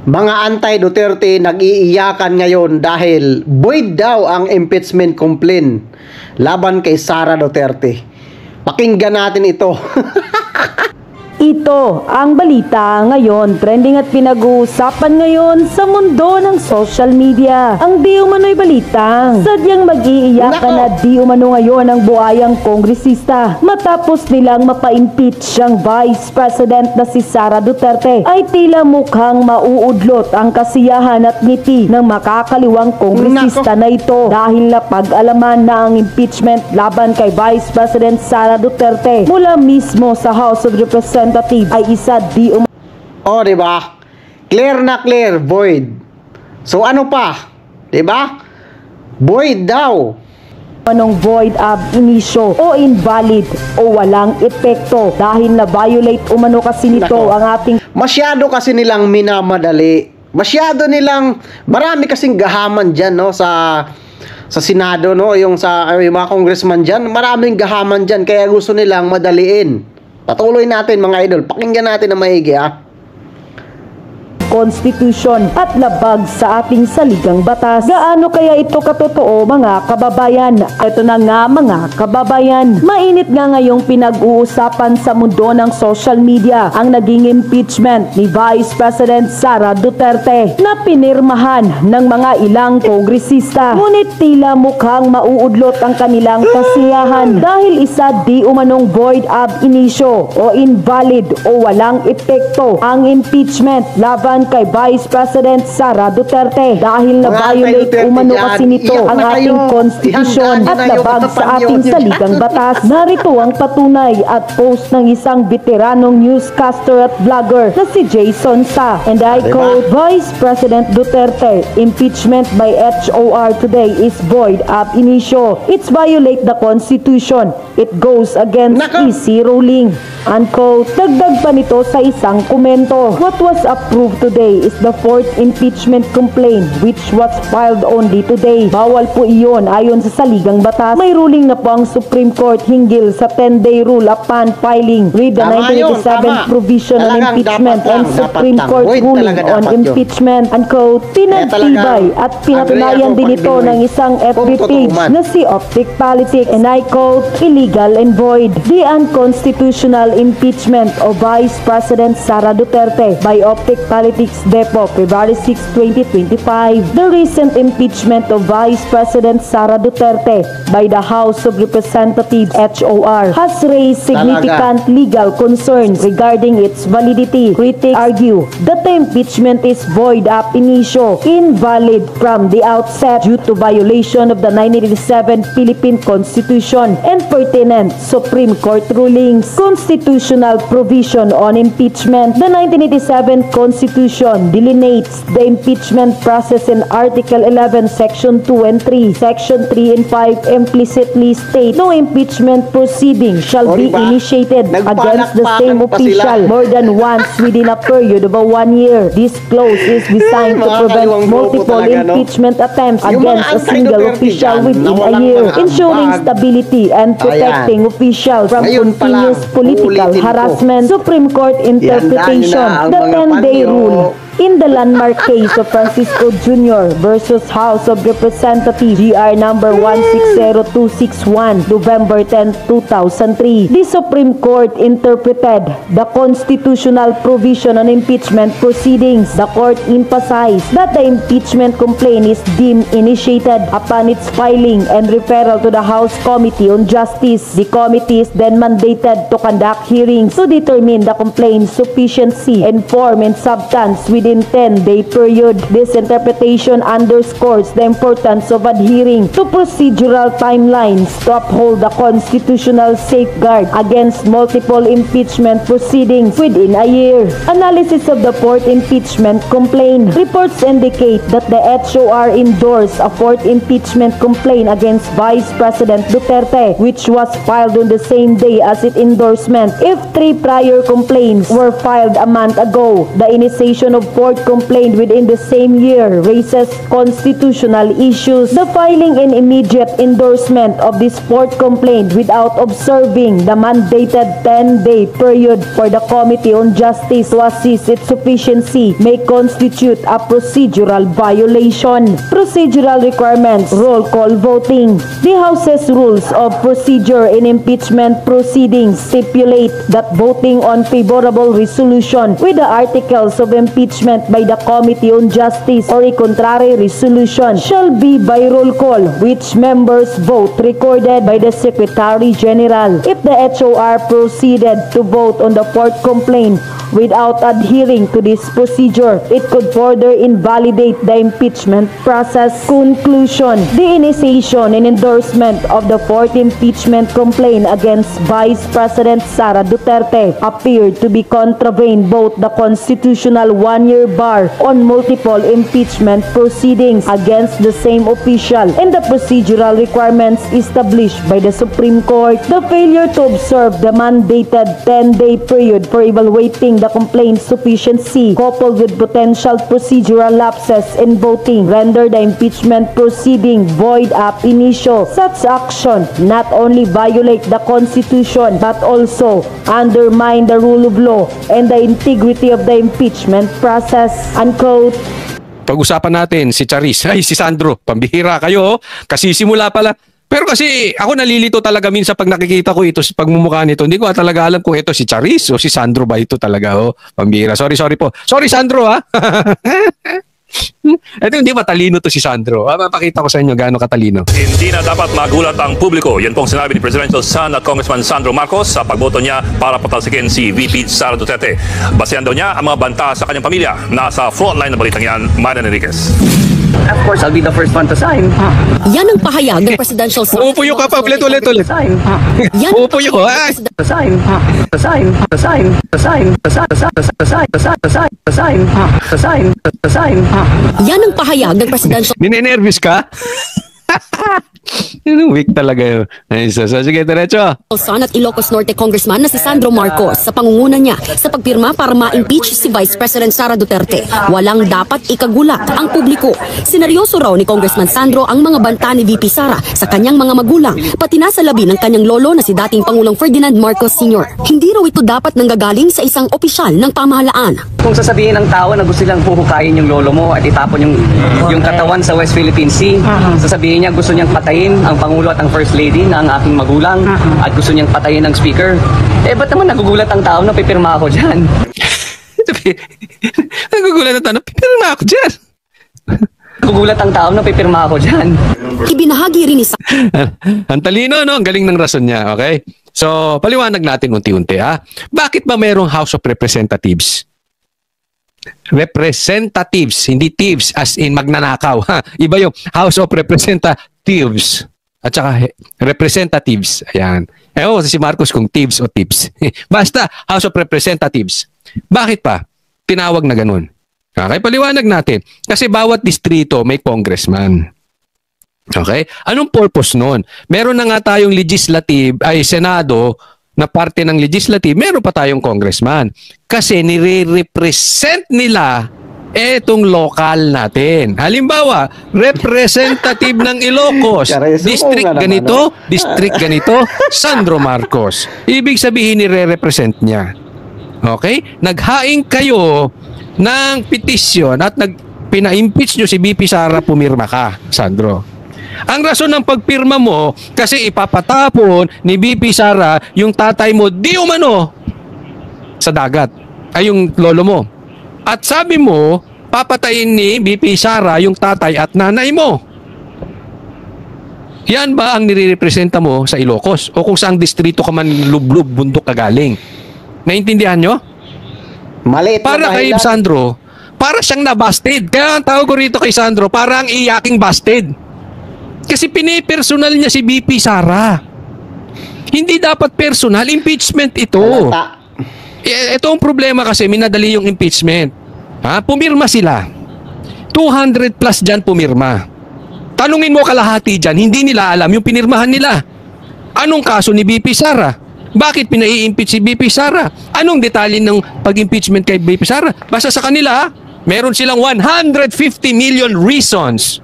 Mga anti-Duterte nag-iiyakan ngayon dahil void daw ang impeachment complaint laban kay Sara Duterte. Pakinggan natin ito. Ito ang balita ngayon, trending at pinag-uusapan ngayon sa mundo ng social media. Ang di umano'y balita, sadyang mag-iiyakan na di umano ngayon ang buhayang kongresista matapos nilang mapa-impeach ang Vice President na si Sara Duterte, ay tila mukhang mauudlot ang kasiyahan at ngiti ng makakaliwang kongresista na ito dahil napag-alaman na ang impeachment laban kay Vice President Sara Duterte mula mismo sa House of Representatives ay isa di diba? Clear na clear, void. So ano pa? Diba? Void daw. Anong void ab initio o invalid o walang epekto dahil na-violate umano kasi nito ang ating... Masyado kasi nilang minamadali. Masyado nilang... Marami kasing gahaman dyan, no? Sa Senado, no? Yung mga congressman dyan. Maraming gahaman dyan. Kaya gusto nilang madaliin. Patuloy natin mga idol. Pakinggan natin na maigi Constitution at labag sa ating saligang batas. Gaano kaya ito katotoo mga kababayan? Ito na nga mga kababayan. Mainit nga ngayong pinag-uusapan sa mundo ng social media ang naging impeachment ni Vice President Sara Duterte na pinirmahan ng mga ilang kongresista. Ngunit tila mukhang mauudlot ang kanilang kasiyahan dahil isa di umanong void ab initio o invalid o walang epekto ang impeachment laban kay Vice President Sara Duterte dahil na-violate umano kasi nito ang ating konstitusyon at labag sa ating saligang batas. Narito ang patunay at post ng isang veteranong newscaster at vlogger na si Jason Sa, and I quote, Vice President Duterte, impeachment by HOR today is void ab initio. It's violate the Constitution. It goes against easy ruling. Unquote. Dagdag pa nito sa isang komento. What was approved today is the fourth impeachment complaint which was filed only today. Bawal po iyon ayon sa saligang batas. May ruling na po ang Supreme Court hinggil sa 10-day rule upon filing. Read the 1987 provision on impeachment and Supreme Court ruling on impeachment. Unquote. Pinagtibay at pinatunayan din ito ng isang FB page na si Optic Politics, and I quote, illegal and void. The unconstitutional impeachment of Vice President Sara Duterte by Optic Politics Depo, February 6, 2025. The recent impeachment of Vice President Sara Duterte by the House of Representatives HOR has raised significant legal concerns regarding its validity. Critics argue that the impeachment is void ab initio, invalid from the outset due to violation of the 1987 Philippine Constitution and pertinent Supreme Court rulings. Constitutional provision on impeachment. The 1987 Constitution delineates the impeachment process in Article 11, Section 2 and 3. Section 3 and 5 implicitly state no impeachment proceeding shall be initiated against the same official more than once within a period of 1 year. This clause is designed to prevent multiple impeachment attempts against a single official within a year, ensuring stability and protecting officials from continuous political harassment. Supreme Court interpretation. The 10-day rule in the landmark case of Francisco Jr. versus House of Representatives GR number 160261, November 10, 2003. The Supreme Court interpreted the constitutional provision on impeachment proceedings. The court emphasized that the impeachment complaint is deemed initiated upon its filing and referral to the House Committee on Justice. The committee is then mandated to conduct hearings to determine the complaint's sufficiency and form and substance within 10-day period. This interpretation underscores the importance of adhering to procedural timelines to uphold the constitutional safeguard against multiple impeachment proceedings within a year. Analysis of the fourth impeachment complaint. Reports indicate that the HOR endorsed a fourth impeachment complaint against Vice President Duterte, which was filed on the same day as its endorsement. If 3 prior complaints were filed a month ago, the initiation of fourth complaint within the same year raises constitutional issues. The filing and immediate endorsement of this fourth complaint without observing the mandated 10-day period for the Committee on Justice to assess its sufficiency may constitute a procedural violation. Procedural requirements, roll call voting. The House's rules of procedure in impeachment proceedings stipulate that voting on favorable resolution with the articles of impeachment by the Committee on Justice or a contrary resolution shall be by roll call, which members vote recorded by the Secretary General. If the HOR proceeded to vote on the fourth complaint without adhering to this procedure, it could further invalidate the impeachment process. Conclusion: the initiation and endorsement of the fourth impeachment complaint against Vice President Sara Duterte appeared to be contravened both the constitutional one-year bar on multiple impeachment proceedings against the same official and the procedural requirements established by the Supreme Court. The failure to observe the mandated 10-day period for evaluating the complaint's sufficiency, coupled with potential procedural lapses in voting, render the impeachment proceeding void ab initio. Such action not only violate the Constitution but also undermine the rule of law and the integrity of the impeachment process. Unquote. Pag-usapan natin si Charis. Ay, si Sandro. Pambihira kayo. Kasi simula pala. Pero kasi ako nalilito talaga minsan pag nakikita ko ito sa pagmumukha nito. Hindi ko talaga alam kung ito si Charis o si Sandro ba ito talaga. Oh, pambihira. Sorry po. Sorry Sandro ha. Ito hindi matalino to si Sandro. Mapakita ko sa inyo gaano katalino. Hindi na dapat magulat ang publiko. Yan pong sinabi ni Presidential son at Congressman Sandro Marcos sa pagboto niya para patalsikin si VP Sara Duterte. Basehan daw niya ang mga banta sa kanyang pamilya. Nasa frontline ng balitang yan, Marian Enriquez. Of course, I'll be the first one to sign. Yan ang pahayag ng Presidential son. Uupuyo ka pa, ulit. Sign. Yan Uupuyo ko. Ay! To sign. To sign. To sign. To sign. To sign. To sign. To sign. To sign. To sign. To sign. To sign. To sign. Yan ang pahayag ng Presidential Ninenervous ka? Weak talaga yun. Nice. So, sige, diretso. son at Ilocos Norte Congressman na si Sandro Marcos sa pangunguna niya sa pagpirma para ma-impeach si Vice President Sara Duterte. Walang dapat ikagulat ang publiko. Sineryoso raw ni Congressman Sandro ang mga banta ni VP Sara sa kanyang mga magulang, pati na sa labi ng kanyang lolo na si dating Pangulong Ferdinand Marcos Sr. Hindi raw ito dapat nanggagaling sa isang opisyal ng pamahalaan. Kung sasabihin ng tao na gusto nilang huhukayin yung lolo mo at itapon yung katawan sa West Philippine Sea, sasabihin niya gusto niyang patayin ang Pangulo at ang First Lady na ang aking magulang at gusto niyang patayin ang Speaker, ba't naman nagugulat ang tao na pipirma ako dyan? Nagugulat na tanong, pipirma ako dyan. Nagugulat ang tao na pipirma ako dyan. Ibinahagi rin ni Ang talino, no? Ang galing ng rason niya, okay? So, paliwanag natin unti-unti, ha? Bakit ba mayroong House of Representatives? Representatives, hindi thieves as in magnanakaw. Ha? Iba yung House of Representatives at saka representatives. Ayan. Ewan si Marcos kung thieves o tips. Basta House of Representatives. Bakit pa? Tinawag na ganun. Okay, paliwanag natin. Kasi bawat distrito may congressman. Okay? Anong purpose nun? Meron na nga tayong Senado na parte ng legislative, meron pa tayong congressman. Kasi nire-represent nila etong lokal natin. Halimbawa, representative ng Ilocos, district ganito, Sandro Marcos. Ibig sabihin nire-represent niya. Okay? Naghaing kayo ng petisyon at pina-impeach nyo si BP Sara, pumirma ka, Sandro. Ang rason ng pagpirma mo, kasi ipapatapon ni BP Sara yung tatay mo di umano sa dagat. Ay yung lolo mo. At sabi mo, papatayin ni BP Sara yung tatay at nanay mo. Yan ba ang nirepresenta mo sa Ilocos? O kung saang distrito ka man lublub, bundok kagaling? Naintindihan nyo? Maliit na Para kay dahilan. Sandro, para siyang nabasted. Kaya ang tawag ko rito kay Sandro, parang iyaking busted. Kasi pinipersonal niya si BP Sara. Hindi dapat personal. Impeachment ito. Halata. Ito ang problema kasi minadali yung impeachment. Ha? Pumirma sila. 200 plus dyan pumirma. Tanungin mo kalahati dyan, hindi nila alam yung pinirmahan nila. Anong kaso ni BP Sara? Bakit pinai-impeach si BP Sara? Anong detalye ng pag-impeachment kay BP Sara? Basta sa kanila, Meron silang 150 million reasons.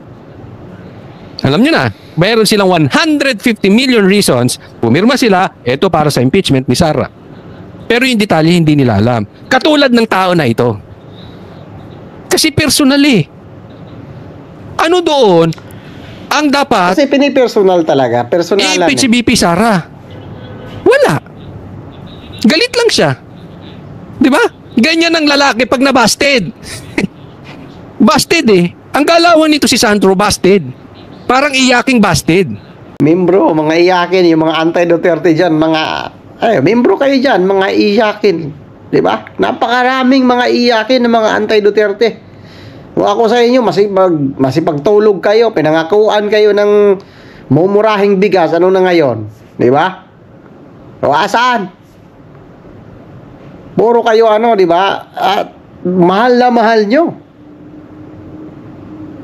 Alam nyo na, meron silang 150 million reasons. Pumirma sila, ito para sa impeachment ni Sara. Pero yung detalye hindi nila alam. Katulad ng tao na ito. Kasi personal eh. Ano doon ang dapat Kasi pinipersonal talaga. Personalan. i-impeach si BP Sara? Wala. Galit lang siya. Di ba? Ganyan ang lalaki pag nabasted. Busted eh. Ang galawan nito si Sandro, busted. Parang iyaking busted. Membro, mga iyakin, yung mga anti-Duterte dyan, membro kayo dyan, mga iyakin. Di ba? Napakaraming mga iyakin ng mga anti-Duterte. Kung ako sa inyo, masipagtulog kayo, pinangakuan kayo ng mumurahing bigas, ano na ngayon? Di ba? O asaan? Puro kayo di ba? Mahal na mahal nyo.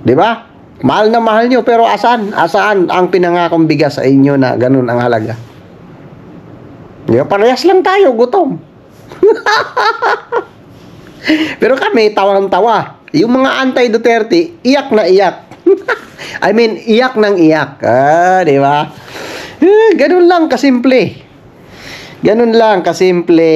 Di ba? Mahal na mahal nyo, pero asaan? Asaan ang pinangakong bigas sa inyo na ganun ang halaga? Di ba? Parehas lang tayo, gutom. Pero kami, tawang-tawa. Yung mga anti-Duterte, iyak na iyak. I mean, iyak ng iyak. Di ba? Ganun lang kasimple. Ganun lang kasimple.